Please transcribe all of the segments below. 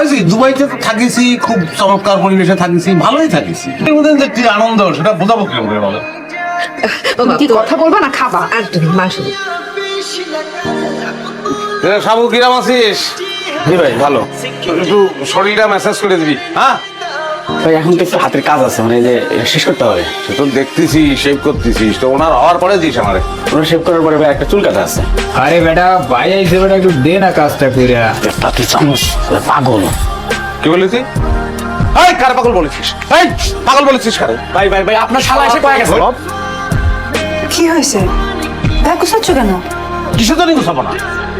হয়েছি দুবাইতে তো থাকিছি, খুব চমৎকার পরিবেশে থাকিছি, ভালোই থাকিছি। এর মধ্যে যে কি আনন্দ সেটা বোঝাবো কেমন করে বলো? কি কথা বলবা না খাবা? আর তুমি মাংস দিই। সাবু কিরাম আছিস? জি ভাই ভালো। একটু শরীরটা ম্যাসাজ করে দিবি, হ্যাঁ? ভাই এখন তো একটু হাতের কাজ আছে, মানে যে শেষ করতে হবে। সে তো দেখতেছি শেভ করতেছিস, তো ওনার হওয়ার পরে দিস আমারে। ওরা শেভ করার পরে ভাই একটা চুল কাটা আছে। আরে বেটা ভাই আইছে বেটা, একটু দে না কাজটা কইরা। তাতে চামচ পাগল। কি বলেছি? এই কার পাগল বলেছিস? এই পাগল বলেছিস কারে? ভাই ভাই ভাই আপনার শালা এসে কয়ে গেছে। কি হয়েছে? ভাই কুসাচ্ছ কেন? কিসের জন্য গুছাবো না?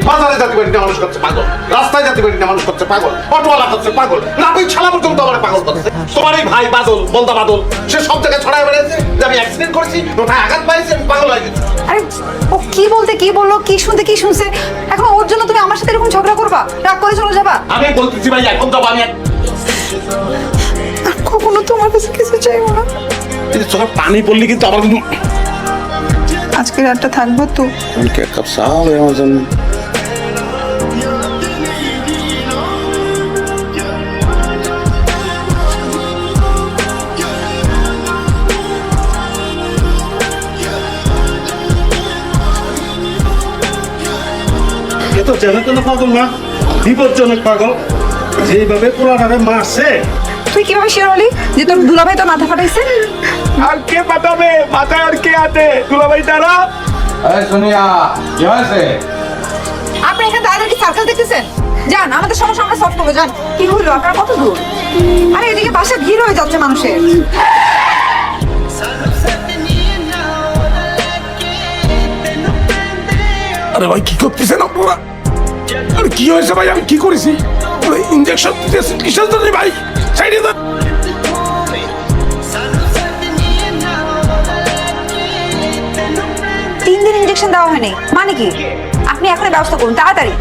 বাজারে জাতি বাড়িতে মানুষ করছে পাগল, রাস্তায় জাতি বাড়িতে মানুষ করছে পাগল, অটোওয়ালা করছে পাগল, রাবি ছালা পর্যন্ত আমার পাগল করছে। তোমার এই ভাই বাদল, বলদা বাদল, সে সব জায়গায় ছড়ায় বেড়াচ্ছে যে আমি অ্যাক্সিডেন্ট করেছি, ওটায় আঘাত পাইছি, আমি পাগল হয়ে গেছি। আরে ও কি বলতে কি বললো, কি শুনতে কি শুনছে, এখন ওর জন্য তুমি আমার সাথে এরকম ঝগড়া করবা, রাগ করে চলে যাবা? আমি বলতেছি ভাই এখন যাবো আমি। আর কখনো তোমার কাছে কিছু চাইবো না। চোখে পানি পড়লি কিন্তু আমার কিন্তু আজকে রাতটা থাকবো তো? এক কাপ চা হবে আমার জন্য। এ তো যেন পাগল না, বিপজ্জনক পাগল। যেভাবে পোলাটারে মারছে। তুই কিভাবে শিওর হলি যে তোর দুলাভাই তোর মাথা ফাটাইছে? আর কে পাঠাবে? মাথায় আর কে আছে? দুলাভাই তারা। এই সোনিয়া, কি হয়েছে? আপনি এখানে দাঁড়িয়ে কি সার্কাস দেখতেছেন? যান, আমাদের সমস্যা আমরা সলভ করবো, যান। কি হলো, আপনার কত দূর? আরে এদিকে বাসা ভিড় হয়ে যাচ্ছে মানুষের। আরে ভাই কি করতেছেন আপনারা? আরে কি হয়েছে ভাই? আমি কি করেছি? ইঞ্জেকশন দিতেছেন কিসের জন্য ভাই? সাইডে দেন। 3 দিন ইনজেকশন দেওয়া হয়নি মানে কি? আপনি এখনই ব্যবস্থা করুন তাড়াতাড়ি।